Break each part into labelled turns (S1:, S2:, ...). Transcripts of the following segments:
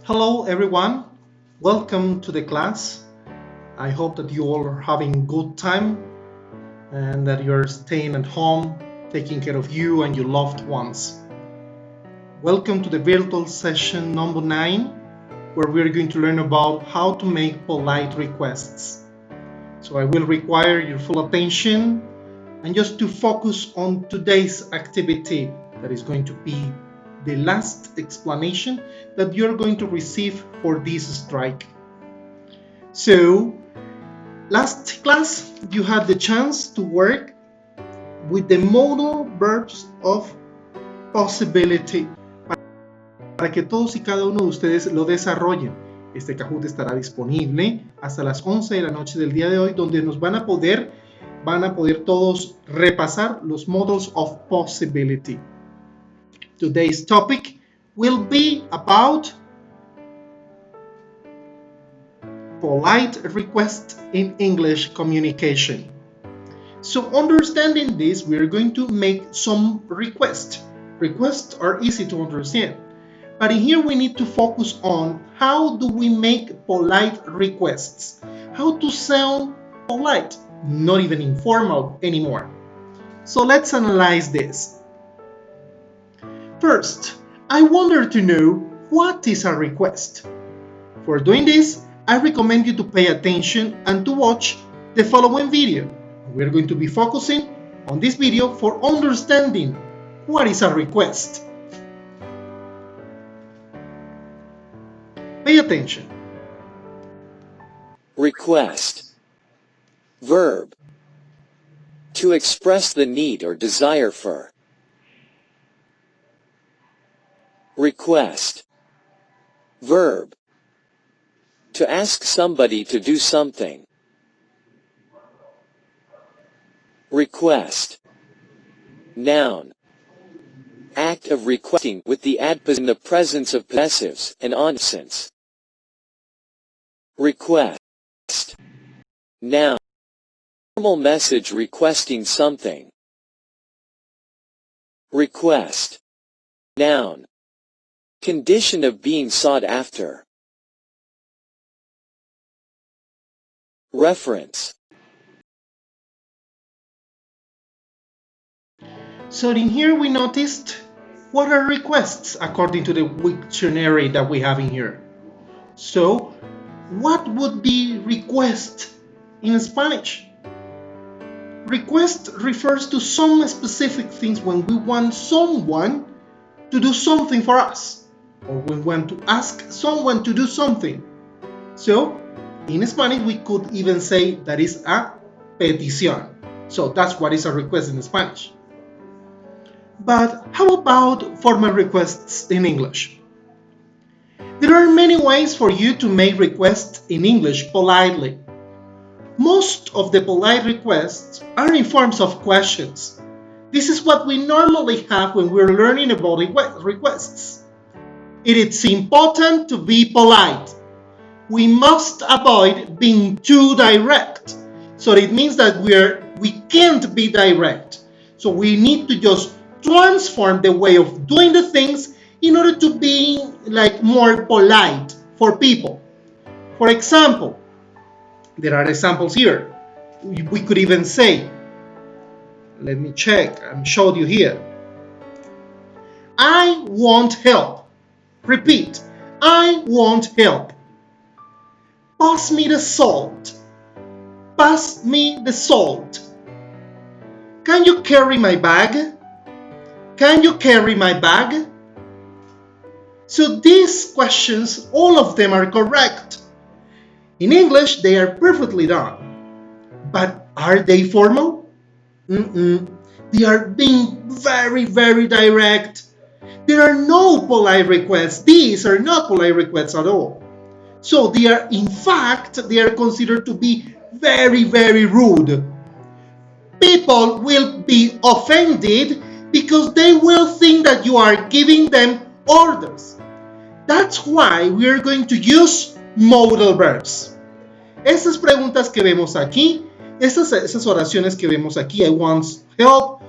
S1: Hello everyone, welcome to the class. I hope that you all are having good time and that you're staying at home, taking care of you and your loved ones. Welcome to the virtual session number 9, where we're going to learn about how to make polite requests. So I will require your full attention and just to focus on today's activity that is going to be the last explanation that you're going to receive for this strike. So, last class you had the chance to work with the modal verbs of possibility para que todos y cada uno de ustedes lo desarrollen. Este Kahoot estará disponible hasta las 11 de la noche del día de hoy, donde nos van a poder todos repasar los modals of possibility. Today's topic will be about polite requests in English communication. So understanding this, we're going to make some requests. Requests are easy to understand, but here we need to focus on how do we make polite requests, how to sound polite, not even informal anymore. So let's analyze this. First, I wanted to know what is a request. For doing this, I recommend you to pay attention and to watch the following video. We're going to be focusing on this video for understanding what is a request. Pay attention.
S2: Request. Verb. To express the need or desire for. Request. Verb. To ask somebody to do something. Request. Noun. Act of requesting with the adposition in the presence of possessives and onsense. Request. Noun. Formal message requesting something. Request. Noun. Condition of being sought after. Reference.
S1: So in here we noticed what are requests according to the dictionary that we have in here. So what would be request in Spanish? Request refers to some specific things when we want someone to do something for us, or when we want to ask someone to do something. So in Spanish we could even say that is a petición. So that's what is a request in Spanish. But how about formal requests in English? There are many ways for you to make requests in English politely. Most of the polite requests are in forms of questions. This is what we normally have when we're learning about requests. It is important to be polite. We must avoid being too direct. So it means that we can't be direct. So we need to just transform the way of doing the things in order to be more polite for people. For example, there are examples here. We could even say, let me check and show you here. I want help. Repeat, I want help. Pass me the salt. Pass me the salt. Can you carry my bag? Can you carry my bag? So these questions, all of them are correct. In English, they are perfectly done. But are they formal? They are being very, very direct. There are no polite requests. These are not polite requests at all. So they are considered to be very, very rude. People will be offended because they will think that you are giving them orders. That's why we are going to use modal verbs. Estas preguntas que vemos aquí, esas oraciones que vemos aquí, I want help,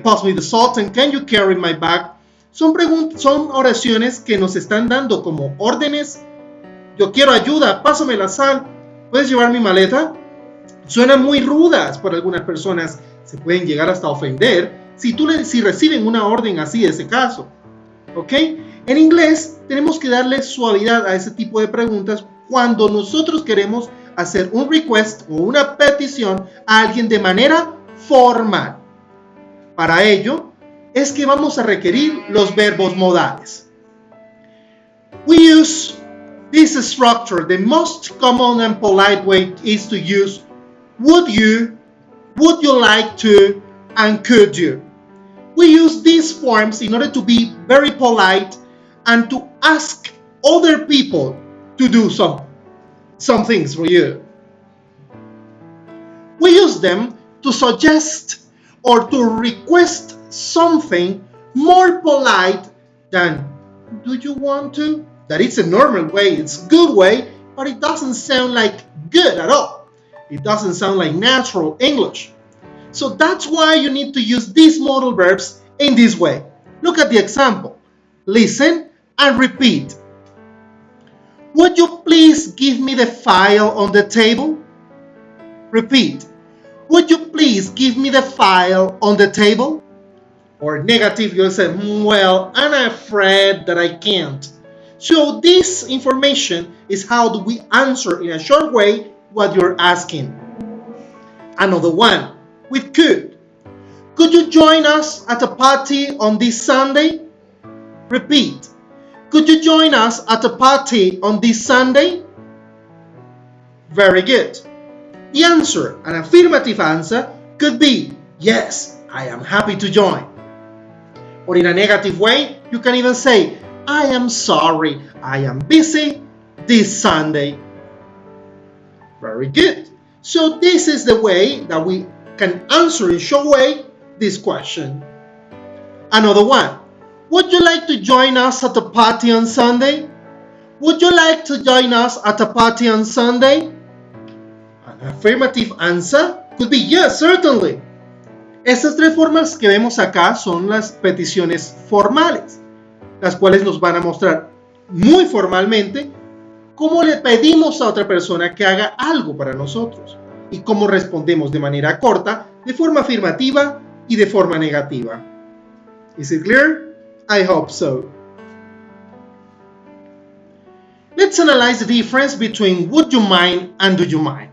S1: pass me the salt, and can you carry my bag, Son oraciones que nos están dando como órdenes. Yo quiero ayuda, pásame la sal, ¿puedes llevar mi maleta? Suenan muy rudas para algunas personas, se pueden llegar hasta ofender si reciben una orden así de ese caso. ¿Ok? En inglés tenemos que darle suavidad a ese tipo de preguntas cuando nosotros queremos hacer un request o una petición a alguien de manera formal. Para ello es que vamos a requerir los verbos modales. We use this structure. The most common and polite way is to use would you like to, and could you. We use these forms in order to be very polite and to ask other people to do some things for you. We use them to suggest or to request something more polite than do you want to? That it's a normal way, it's a good way, but it doesn't sound like good at all. It doesn't sound like natural English. So that's why you need to use these modal verbs in this way. Look at the example. Listen and repeat. Would you please give me the file on the table? Repeat. Would you please give me the file on the table? Or negative, you'll say, well, I'm afraid that I can't. So this information is how do we answer in a short way what you're asking. Another one, with could. Could you join us at a party on this Sunday? Repeat. Could you join us at a party on this Sunday? Very good. The answer, an affirmative answer, could be, yes, I am happy to join. Or in a negative way, you can even say, I am sorry, I am busy this Sunday. Very good. So this is the way that we can answer in short way this question. Another one. Would you like to join us at a party on Sunday? Would you like to join us at a party on Sunday? An affirmative answer could be yes, certainly. Estas tres formas que vemos acá son las peticiones formales, las cuales nos van a mostrar muy formalmente cómo le pedimos a otra persona que haga algo para nosotros y cómo respondemos de manera corta, de forma afirmativa y de forma negativa. Is it clear? I hope so. Let's analyze the difference between would you mind and do you mind.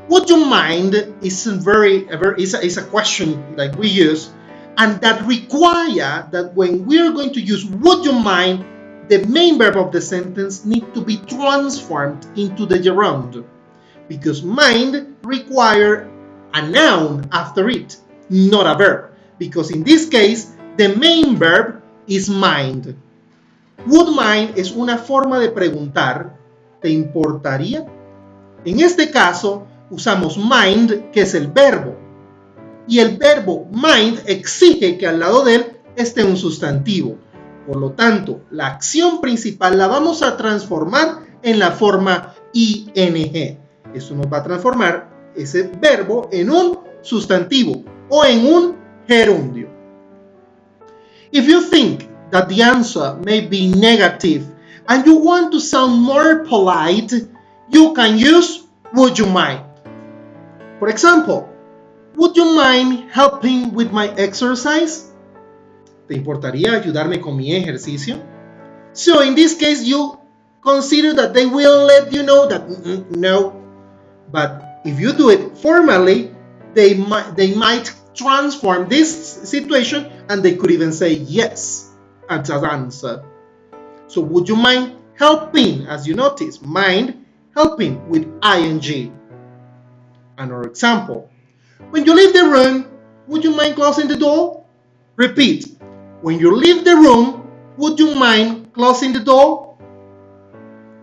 S1: Would you mind is a question that we use and that require that when we're going to use would you mind, the main verb of the sentence needs to be transformed into the gerund, because mind requires a noun after it, not a verb, because in this case the main verb is mind. Would mind es una forma de preguntar, ¿te importaría? En este caso usamos mind, que es el verbo, y el verbo mind exige que al lado de él esté un sustantivo. Por lo tanto, la acción principal la vamos a transformar en la forma ing. Eso nos va a transformar ese verbo en un sustantivo o en un gerundio. If you think that the answer may be negative and you want to sound more polite, you can use would you mind. For example, would you mind helping with my exercise? ¿Te importaría ayudarme con mi ejercicio? So in this case, you consider that they will let you know that no. But if you do it formally, they might transform this situation and they could even say yes as an answer. So would you mind helping? As you notice, mind helping with ing. Another example. When you leave the room, would you mind closing the door? Repeat. When you leave the room, would you mind closing the door?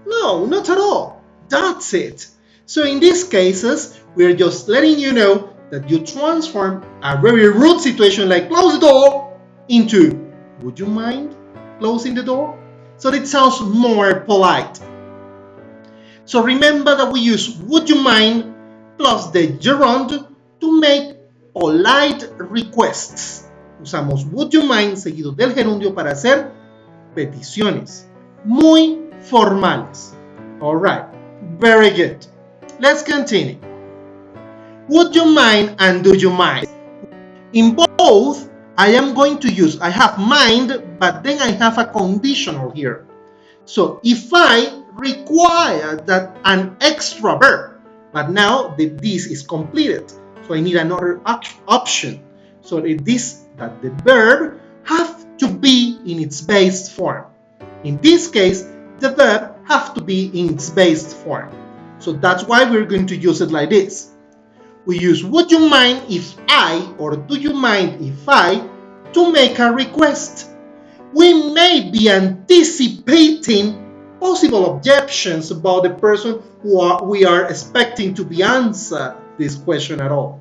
S1: No, not at all. That's it. So in these cases, we're just letting you know that you transform a very rude situation like close the door into would you mind closing the door? So it sounds more polite. So remember that we use would you mind plus the gerund to make polite requests. Usamos would you mind seguido del gerundio para hacer peticiones muy formales. Alright, very good. Let's continue. Would you mind and do you mind? In both, I am going to use, I have mind, but then I have a conditional here. So if I require that an extra verb, but now this is completed, so I need another option. So that the verb have to be in its base form. In this case, the verb have to be in its base form. So that's why we're going to use it like this. We use would you mind if I, or do you mind if I, to make a request. We may be anticipating possible objections about the person we are expecting to be answered this question at all.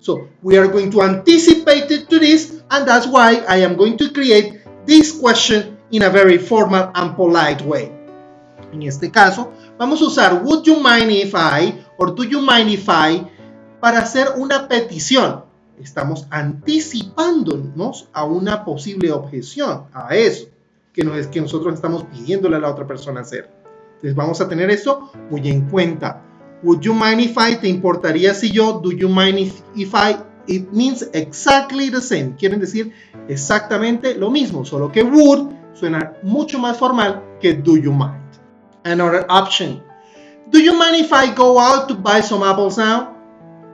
S1: So we are going to anticipate it to this, and that's why I am going to create this question in a very formal and polite way. En este caso, vamos a usar would you mind if I, or do you mind if I, para hacer una petición. Estamos anticipándonos a una posible objeción, a eso que nosotros estamos pidiéndole a la otra persona hacer. Entonces vamos a tener eso muy en cuenta. Would you mind if I? ¿Te importaría si yo? Do you mind if I? It means exactly the same. Quieren decir exactamente lo mismo, solo que would suena mucho más formal que do you mind. Another option. Do you mind if I go out to buy some apples now?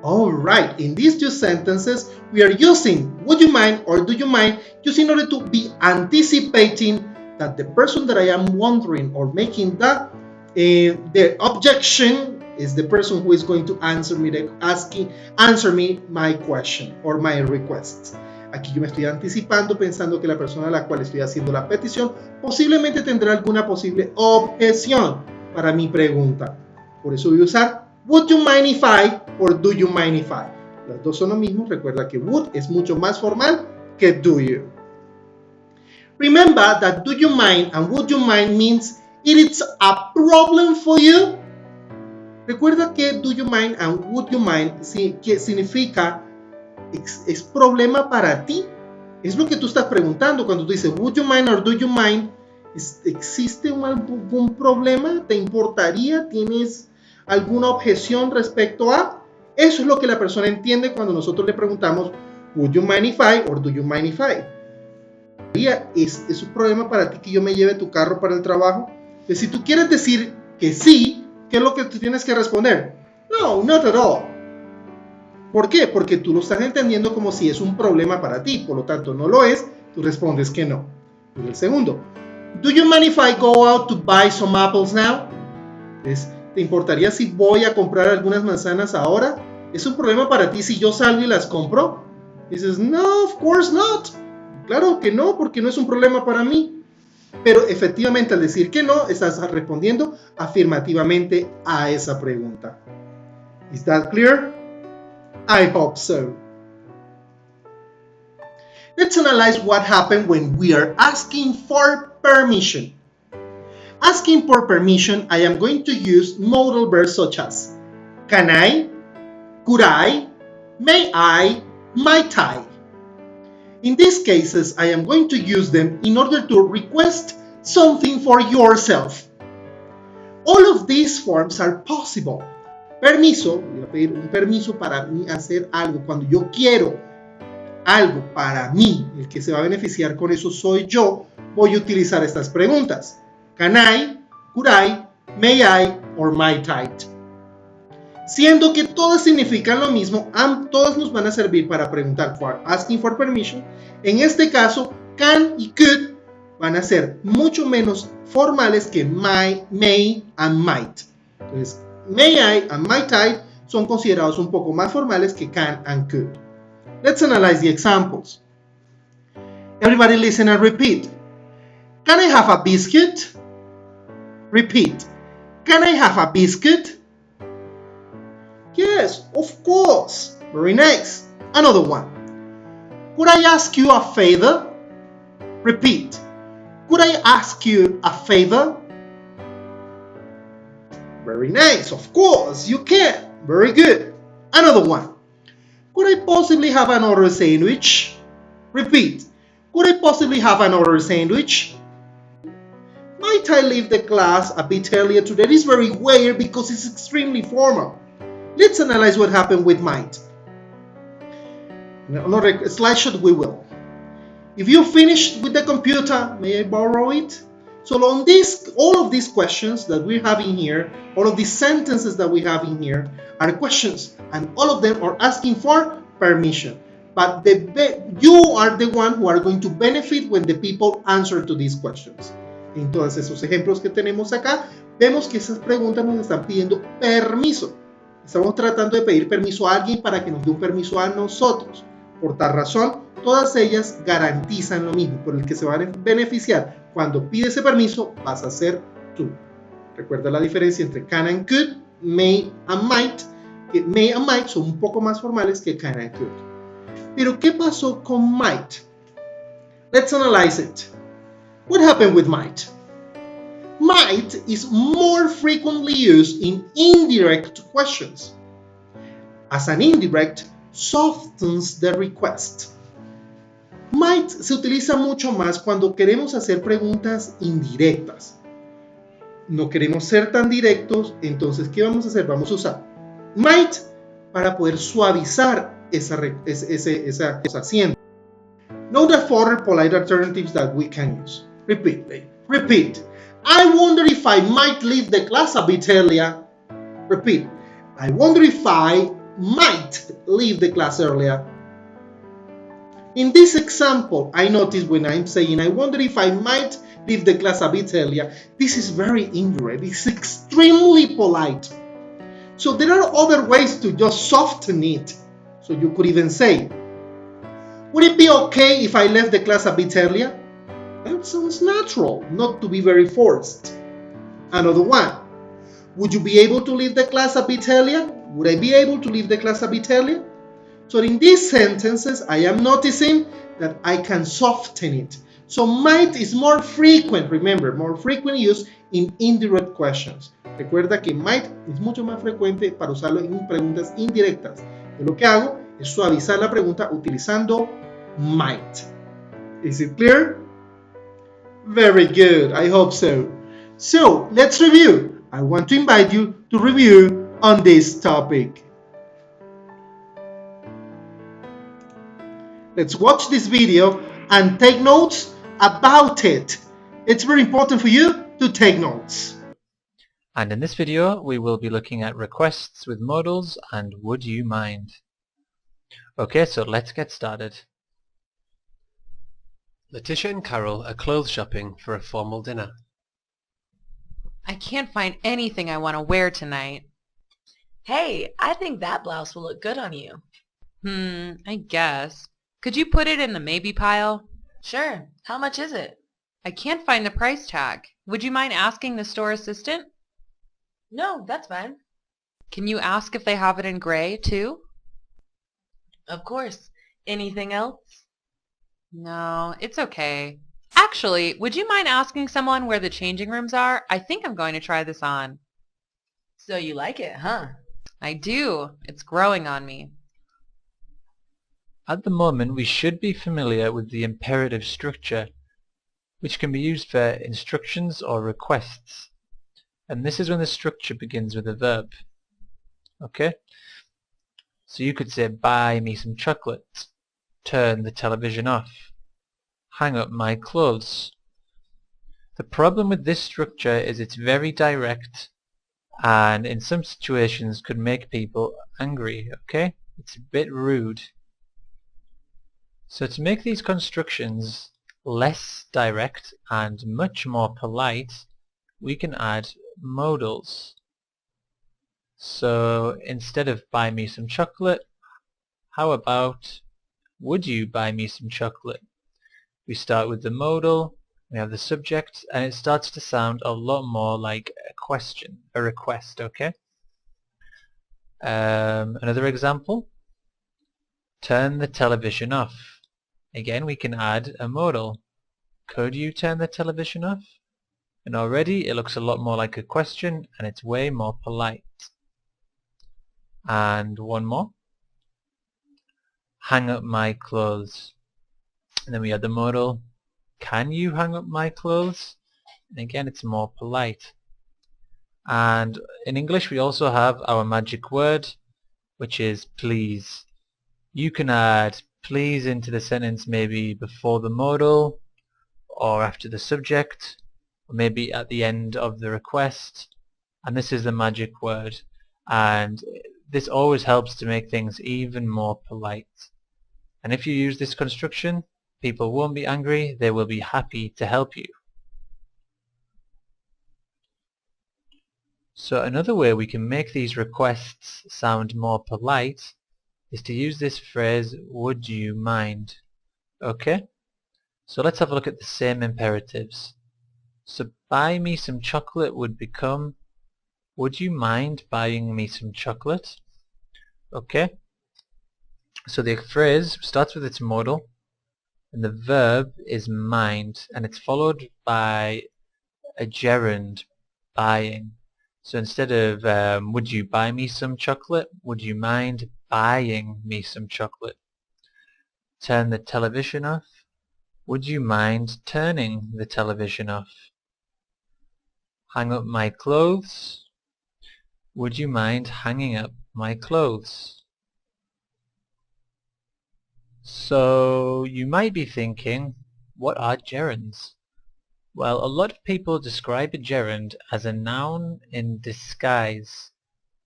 S1: All right, in these two sentences, we are using would you mind or do you mind just in order to be anticipating that the person that I am wondering or making that the objection is the person who is going to answer me my question or my request. Aquí yo me estoy anticipando pensando que la persona a la cual estoy haciendo la petición posiblemente tendrá alguna posible objeción para mi pregunta. Por eso voy a usar would you mind if I or do you mind if I. Las dos son lo mismo. Recuerda que would es mucho más formal que do you. Remember that do you mind and would you mind means it is a problem for you. Recuerda que do you mind and would you mind que significa es problema para ti. Es lo que tú estás preguntando cuando tú dices would you mind or do you mind. ¿Existe algún problema? ¿Te importaría? ¿Tienes alguna objeción respecto a? Eso es lo que la persona entiende cuando nosotros le preguntamos would you mind if I or do you mind if I. ¿Es un problema para ti que yo me lleve tu carro para el trabajo? Pues si tú quieres decir que sí, ¿qué es lo que tú tienes que responder? No, not at all. ¿Por qué? Porque tú lo estás entendiendo como si es un problema para ti, por lo tanto no lo es, tú respondes que no. Y el segundo, do you mind if I go out to buy some apples now? ¿Te importaría si voy a comprar algunas manzanas ahora? ¿Es un problema para ti si yo salgo y las compro? Dices, no, of course not. Claro que no, porque no es un problema para mí. Pero efectivamente al decir que no, estás respondiendo afirmativamente a esa pregunta. Is that clear? I hope so. Let's analyze what happened when we are asking for permission. Asking for permission, I am going to use modal verbs such as can I, could I, may I, might I. In these cases, I am going to use them in order to request something for yourself. All of these forms are possible. Permiso, voy a pedir un permiso para mí hacer algo. Cuando yo quiero algo para mí, el que se va a beneficiar con eso soy yo, voy a utilizar estas preguntas. Can I, could I, may I, or might I? Siendo que todas significan lo mismo, todas nos van a servir para preguntar for asking for permission. En este caso, can y could van a ser mucho menos formales que may and might. Entonces, may I and might I son considerados un poco más formales que can and could. Let's analyze the examples. Everybody listen and repeat. Can I have a biscuit? Repeat. Can I have a biscuit? Yes, of course. Very nice. Another one. Could I ask you a favor? Repeat. Could I ask you a favor? Very nice. Of course, you can. Very good. Another one. Could I possibly have another sandwich? Repeat. Could I possibly have another sandwich? Might I leave the class a bit earlier today? That is very weird because it's extremely formal. Let's analyze what happened with might. Another slideshow we will. If you finished with the computer, may I borrow it? So on this, all of these questions that we're having here, all of these sentences that we have in here are questions, and all of them are asking for permission. But you are the one who are going to benefit when the people answer to these questions. En todos esos ejemplos que tenemos acá, vemos que esas preguntas nos están pidiendo permiso. Estamos tratando de pedir permiso a alguien para que nos dé un permiso a nosotros. Por tal razón, todas ellas garantizan lo mismo. Por el que se va a beneficiar cuando pide ese permiso vas a ser tú. Recuerda la diferencia entre can and could, may and might. Que may and might son un poco más formales que can and could. Pero ¿qué pasó con might? Let's analyze it. What happened with might? Might is more frequently used in indirect questions. As an indirect, softens the request. Might se utiliza mucho más cuando queremos hacer preguntas indirectas. No queremos ser tan directos, entonces ¿qué vamos a hacer? Vamos a usar might para poder suavizar esa cosa haciendo. Note the further polite alternatives that we can use. Repeat. I wonder if I might leave the class a bit earlier. Repeat. I wonder if I might leave the class earlier. In this example, I notice when I'm saying, I wonder if I might leave the class a bit earlier, this is very indirect. It's extremely polite. So there are other ways to just soften it. So you could even say, would it be okay if I left the class a bit earlier? That sounds natural, not to be very forced. Another one, would you be able to leave the class a bit earlier? Would I be able to leave the class a bit earlier? So in these sentences, I am noticing that I can soften it. So might is more frequent, remember, more frequent use in indirect questions. Recuerda que might es mucho más frecuente para usarlo en preguntas indirectas. Yo lo que hago es suavizar la pregunta utilizando might. Is it clear? Very good, I hope so. So let's review. I want to invite you to review on this topic. Let's watch this video and take notes about it. It's very important for you to take notes.
S3: And in this video we will be looking at requests with modals and would you mind. Okay, so let's get started.
S4: Letitia and Carol are clothes shopping for a formal dinner.
S5: I can't find anything I want to wear tonight.
S6: Hey, I think that blouse will look good on you.
S5: I guess. Could you put it in the maybe pile?
S6: Sure. How much is it?
S5: I can't find the price tag. Would you mind asking the store assistant?
S6: No, that's fine.
S5: Can you ask if they have it in gray, too?
S6: Of course. Anything else?
S5: No, it's okay. Actually, would you mind asking someone where the changing rooms are? I think I'm going to try this on.
S6: So you like it, huh?
S5: I do. It's growing on me.
S3: At the moment we should be familiar with the imperative structure, which can be used for instructions or requests. And this is when the structure begins with a verb. Okay? So you could say, buy me some chocolate, turn the television off, hang up my clothes. The problem with this structure is it's very direct and in some situations could make people angry, okay? It's a bit rude. So to make these constructions less direct and much more polite, we can add modals. So instead of buy me some chocolate, how about would you buy me some chocolate? We start with the modal, we have the subject, and it starts to sound a lot more like a question, a request, okay? Another example, turn the television off. Again, we can add a modal. Could you turn the television off? And already it looks a lot more like a question and it's way more polite. And one more. Hang up my clothes. And then we have the modal, can you hang up my clothes? And again, it's more polite. And in English, we also have our magic word, which is please. You can add please into the sentence maybe before the modal, or after the subject, or maybe at the end of the request. And this is the magic word. And this always helps to make things even more polite. And if you use this construction, people won't be angry, they will be happy to help you. So another way we can make these requests sound more polite is to use this phrase, would you mind? Okay? So let's have a look at the same imperatives. So buy me some chocolate would become, would you mind buying me some chocolate? Okay? So the phrase starts with its modal, and the verb is mind, and it's followed by a gerund, buying. So instead of would you buy me some chocolate, would you mind buying me some chocolate? Turn the television off. Would you mind turning the television off? Hang up my clothes. Would you mind hanging up my clothes? So you might be thinking, what are gerunds? Well, a lot of people describe a gerund as a noun in disguise,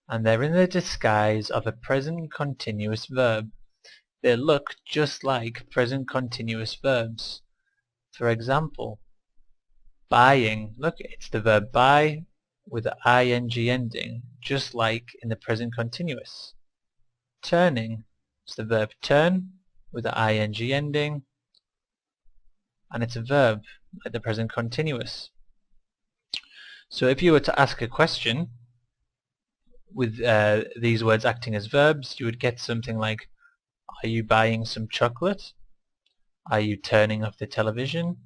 S3: and they're in the disguise of a present continuous verb. They look just like present continuous verbs. For example, buying. Look, it's the verb buy with the ing ending, just like in the present continuous. Turning. It's the verb turn with the ing ending, and it's a verb like the present continuous. So if you were to ask a question with these words acting as verbs, you would get something like, are you buying some chocolate? Are you turning off the television?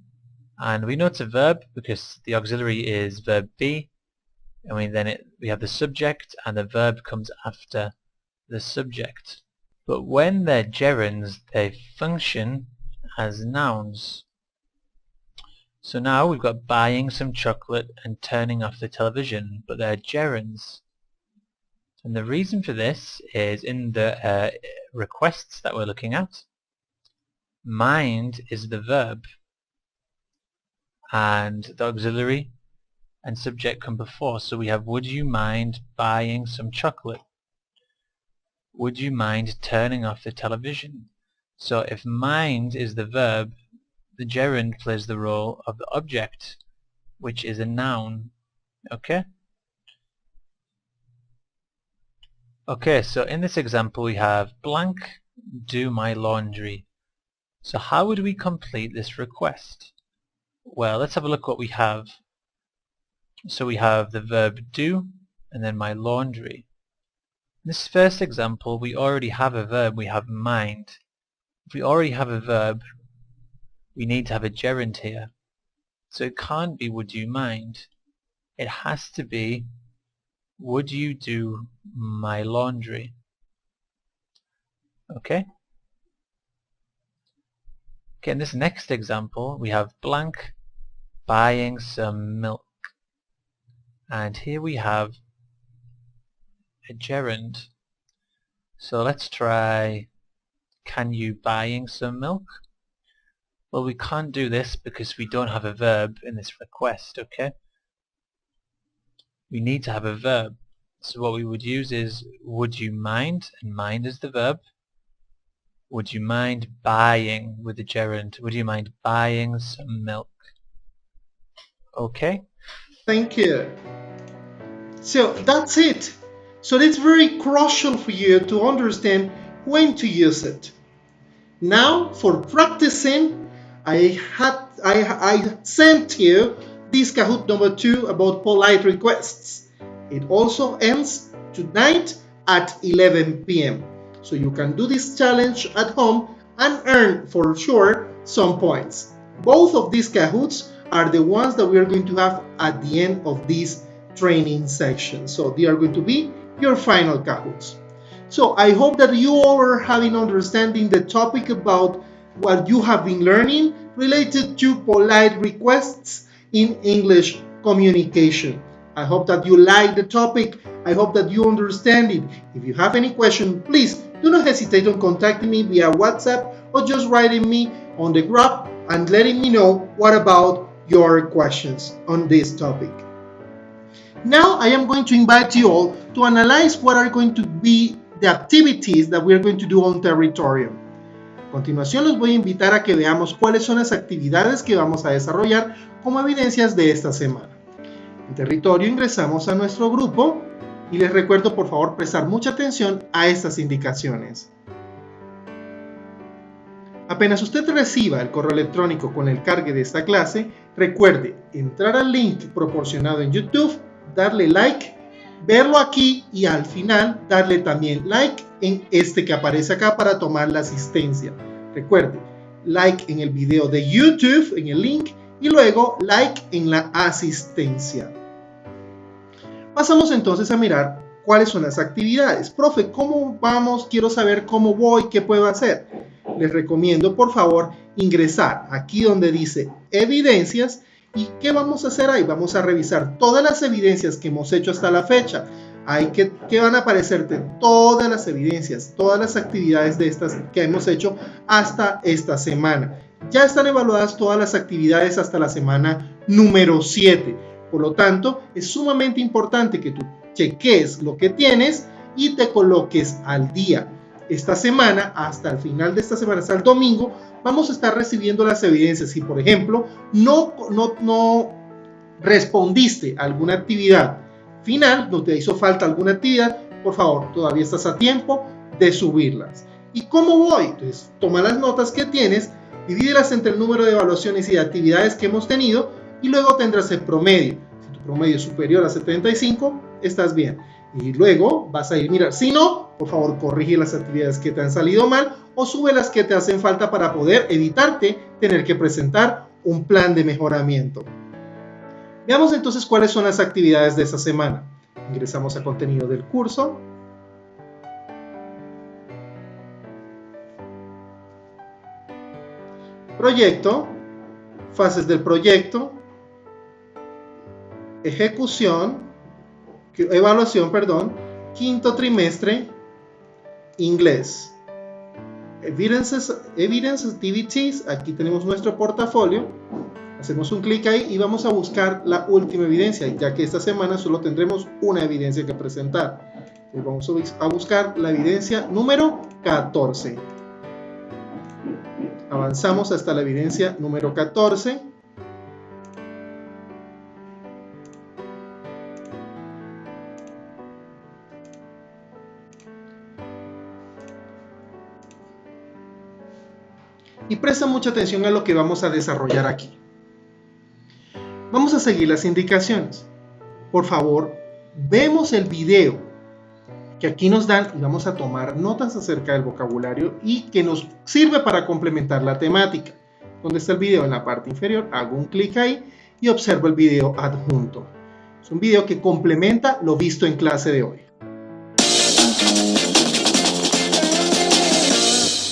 S3: And we know it's a verb because the auxiliary is verb be, and we have the subject, and the verb comes after the subject. But when they're gerunds, they function as nouns. So now we've got buying some chocolate and turning off the television, but they're gerunds. And the reason for this is in the requests that we're looking at, mind is the verb, and the auxiliary and subject come before. So we have, would you mind buying some chocolate? Would you mind turning off the television? So if mind is the verb, the gerund plays the role of the object, which is a noun. Okay? Okay, so in this example we have blank, do my laundry. So how would we complete this request? Well, let's have a look what we have. So we have the verb do, and then my laundry. In this first example, we already have a verb, we have mind. If we already have a verb, we need to have a gerund here. So it can't be would you mind. It has to be would you do my laundry. Okay? Okay, in this next example, we have blank, buying some milk. And here we have a gerund. So let's try, can you buying some milk? Well, we can't do this because we don't have a verb in this request, okay? We need to have a verb. So what we would use is, would you mind? And mind is the verb. Would you mind buying with the gerund? Would you mind buying some milk? Okay?
S1: Thank you. So that's it. So it's very crucial for you to understand when to use it. Now for practicing, I sent you this Kahoot number 2 about polite requests. It also ends tonight at 11 p.m. So you can do this challenge at home and earn for sure some points. Both of these Kahoots are the ones that we are going to have at the end of this training section. So they are going to be your final Kahoots. So I hope that you all are having understanding the topic about what you have been learning related to polite requests in English communication. I hope that you like the topic. I hope that you understand it. If you have any question, please do not hesitate on contacting me via WhatsApp or just writing me on the group and letting me know what about your questions on this topic. Now I am going to invite you all to analyze what are going to be the activities that we are going to do on Territorium. A continuación los voy a invitar a que veamos cuáles son las actividades que vamos a desarrollar como evidencias de esta semana. En Territorio ingresamos a nuestro grupo y les recuerdo por favor prestar mucha atención a estas indicaciones. Apenas usted reciba el correo electrónico con el cargue de esta clase, recuerde entrar al link proporcionado en YouTube, darle like, verlo aquí y al final darle también like en este que aparece acá para tomar la asistencia. Recuerde, like en el video de YouTube, en el link, y luego like en la asistencia. Pasamos entonces a mirar cuáles son las actividades. Profe, ¿cómo vamos? Quiero saber cómo voy, qué puedo hacer. Les recomiendo, por favor, ingresar aquí donde dice evidencias. ¿Y qué vamos a hacer ahí? Vamos a revisar todas las evidencias que hemos hecho hasta la fecha. Ahí que van a aparecerte todas las evidencias, todas las actividades de estas que hemos hecho hasta esta semana. Ya están evaluadas todas las actividades hasta la semana número 7. Por lo tanto, es sumamente importante que tú cheques lo que tienes y te coloques al día. Esta semana, hasta el final de esta semana, hasta el domingo, vamos a estar recibiendo las evidencias. Si, por ejemplo, no respondiste a alguna actividad final, no te hizo falta alguna actividad, por favor, todavía estás a tiempo de subirlas. ¿Y cómo voy? Entonces, toma las notas que tienes, divídelas entre el número de evaluaciones y de actividades que hemos tenido y luego tendrás el promedio. Si tu promedio es superior a 75, estás bien. Y luego vas a ir a mirar. Si no, por favor, corrige las actividades que te han salido mal o sube las que te hacen falta para poder evitarte tener que presentar un plan de mejoramiento. Veamos entonces cuáles son las actividades de esta semana. Ingresamos a contenido del curso. Proyecto, fases del proyecto, evaluación, quinto trimestre, inglés. Evidence activities, aquí tenemos nuestro portafolio. Hacemos un clic ahí y vamos a buscar la última evidencia, ya que esta semana solo tendremos una evidencia que presentar. Vamos a buscar la evidencia número 14. Avanzamos hasta la evidencia número 14. Y presta mucha atención a lo que vamos a desarrollar aquí. Vamos a seguir las indicaciones. Por favor, vemos el video que aquí nos dan y vamos a tomar notas acerca del vocabulario y que nos sirve para complementar la temática. ¿Dónde está el video? En la parte inferior. Hago un clic ahí y observo el video adjunto. Es un video que complementa lo visto en clase de hoy.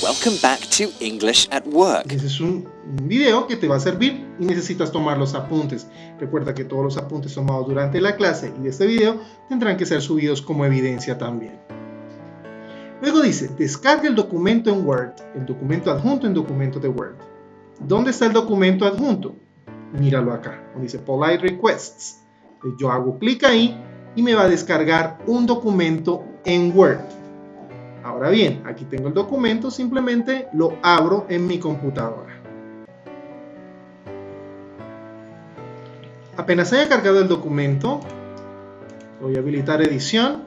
S2: Welcome back to English at Work.
S1: Ese es un video que te va a servir y necesitas tomar los apuntes. Recuerda que todos los apuntes tomados durante la clase y de este video tendrán que ser subidos como evidencia también. Luego dice, descarga el documento en Word, el documento adjunto en documento de Word. ¿Dónde está el documento adjunto? Míralo acá, donde dice Polite Requests. Yo hago clic ahí y me va a descargar un documento en Word. Ahora bien, aquí tengo el documento, simplemente lo abro en mi computadora. Apenas haya cargado el documento, voy a habilitar edición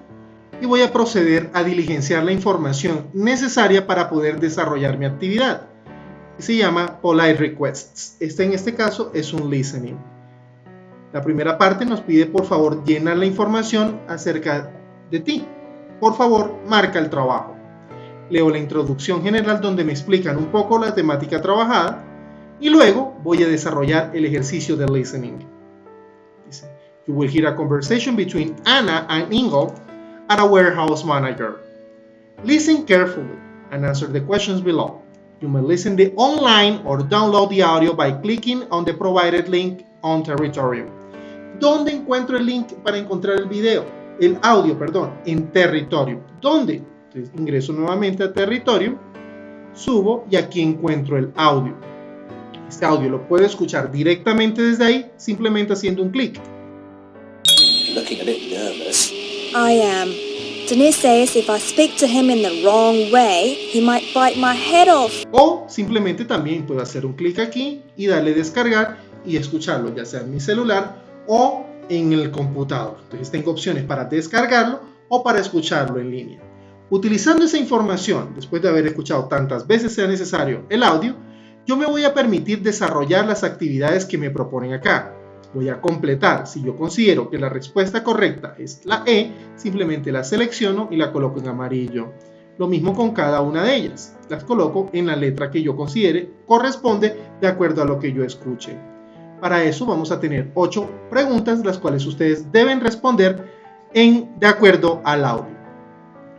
S1: y voy a proceder a diligenciar la información necesaria para poder desarrollar mi actividad. Se llama Polite Requests. En este caso es un listening. La primera parte nos pide por favor llenar la información acerca de ti. Por favor, marca el trabajo. Leo la introducción general donde me explican un poco la temática trabajada y luego voy a desarrollar el ejercicio de listening. Dice, you will hear a conversation between Anna and Ingo at a warehouse manager. Listen carefully and answer the questions below. You may listen the online or download the audio by clicking on the provided link on Territorium. ¿Dónde encuentro el link para encontrar el audio, en Territorium? ¿Dónde? Entonces ingreso nuevamente a Territorium, subo y aquí encuentro el audio. Este audio lo puedo escuchar directamente desde ahí, simplemente haciendo un clic.
S2: Looking a bit nervous.
S7: I am. Denise says if I speak to him in the wrong way, he might bite my head off.
S1: O simplemente también puedo hacer un clic aquí y darle descargar y escucharlo, ya sea en mi celular o en el computador. Entonces tengo opciones para descargarlo o para escucharlo en línea. Utilizando esa información, después de haber escuchado tantas veces sea necesario el audio, yo me voy a permitir desarrollar las actividades que me proponen acá. Voy a completar. Si yo considero que la respuesta correcta es la E, simplemente la selecciono y la coloco en amarillo. Lo mismo con cada una de ellas. Las coloco en la letra que yo considere corresponde de acuerdo a lo que yo escuche. Para eso vamos a tener 8 preguntas, las cuales ustedes deben responder de acuerdo al audio.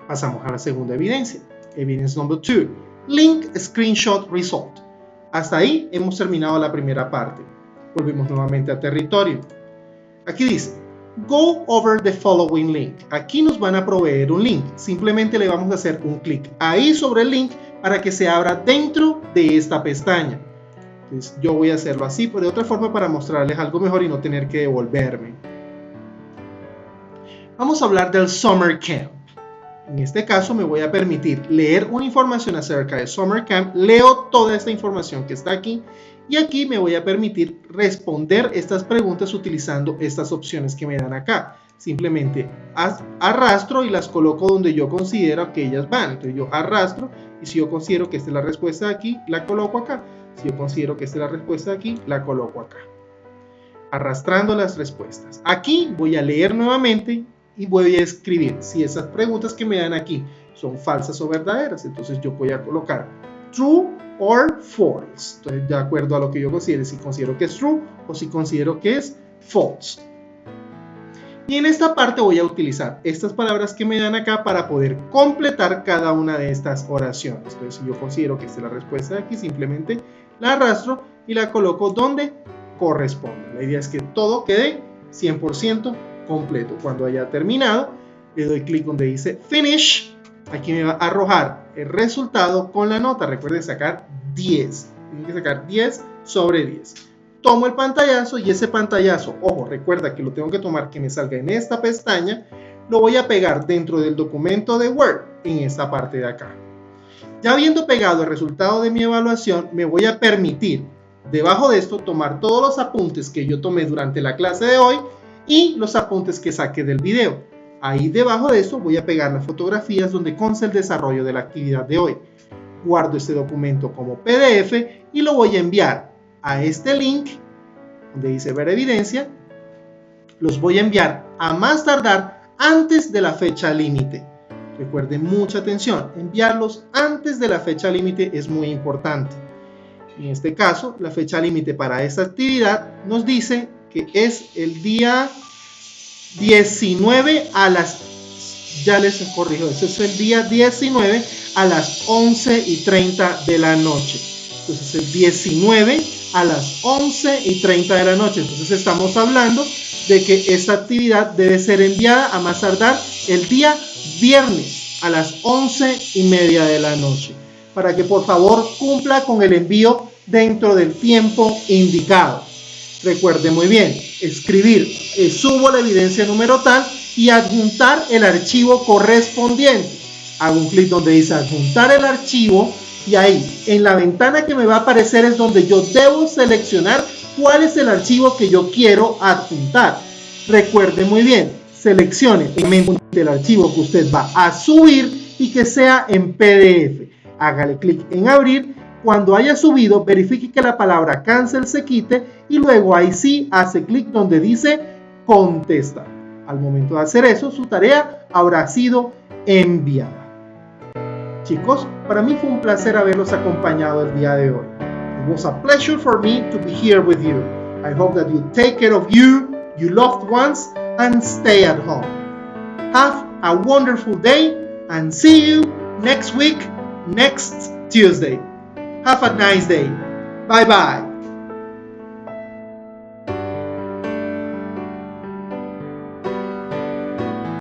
S1: Pasamos a la segunda evidencia. Evidence number 2. Link Screenshot Result. Hasta ahí hemos terminado la primera parte. Volvemos nuevamente a Territorio. Aquí dice, go over the following link. Aquí nos van a proveer un link. Simplemente le vamos a hacer un clic ahí sobre el link para que se abra dentro de esta pestaña. Entonces, yo voy a hacerlo así, pero de otra forma para mostrarles algo mejor y no tener que devolverme. Vamos a hablar del Summer Camp. En este caso me voy a permitir leer una información acerca de Summer Camp, leo toda esta información que está aquí y aquí me voy a permitir responder estas preguntas utilizando estas opciones que me dan acá. Simplemente arrastro y las coloco donde yo considero que ellas van. Entonces yo arrastro y si yo considero que esta es la respuesta de aquí, la coloco acá. Si yo considero que esta es la respuesta de aquí, la coloco acá. Arrastrando las respuestas. Aquí voy a leer nuevamente y voy a escribir si esas preguntas que me dan aquí son falsas o verdaderas. Entonces yo voy a colocar true or false. Entonces de acuerdo a lo que yo considere, si considero que es true o si considero que es false. Y en esta parte voy a utilizar estas palabras que me dan acá para poder completar cada una de estas oraciones. Entonces si yo considero que esta es la respuesta de aquí, simplemente la arrastro y la coloco donde corresponde. La idea es que todo quede 100% completo. Cuando haya terminado, le doy clic donde dice Finish. Aquí me va a arrojar el resultado con la nota. Recuerden sacar 10. Tienen que sacar 10 sobre 10. Tomo el pantallazo y ese pantallazo, ojo, recuerda que lo tengo que tomar que me salga en esta pestaña. Lo voy a pegar dentro del documento de Word en esta parte de acá. Ya habiendo pegado el resultado de mi evaluación, me voy a permitir, debajo de esto, tomar todos los apuntes que yo tomé durante la clase de hoy y los apuntes que saqué del video. Ahí debajo de eso voy a pegar las fotografías donde consta el desarrollo de la actividad de hoy. Guardo este documento como PDF y lo voy a enviar a este link donde dice ver evidencia. Los voy a enviar a más tardar antes de la fecha límite. Recuerden mucha atención, enviarlos antes de la fecha límite es muy importante. En este caso, la fecha límite para esta actividad nos dice que es el día 19 a las, ya les corrijo, ese es el día 19 a las 11:30 de la noche. Entonces el 19 a las 11:30 de la noche. Entonces estamos hablando de que esta actividad debe ser enviada a más tardar el día viernes a las 11:30 de la noche. Para que por favor cumpla con el envío dentro del tiempo indicado. Recuerde muy bien, escribir, subo la evidencia número tal y adjuntar el archivo correspondiente. Hago un clic donde dice adjuntar el archivo y ahí en la ventana que me va a aparecer es donde yo debo seleccionar cuál es el archivo que yo quiero adjuntar. Recuerde muy bien, seleccione el archivo que usted va a subir y que sea en PDF. Hágale clic en abrir. Cuando haya subido, verifique que la palabra cancel se quite y luego ahí sí hace clic donde dice contestar. Al momento de hacer eso, su tarea habrá sido enviada. Chicos, para mí fue un placer haberlos acompañado el día de hoy. It was a pleasure for me to be here with you. I hope that you take care of you, your loved ones, and stay at home. Have a wonderful day and see you next week, next Tuesday. Have a nice day. Bye bye.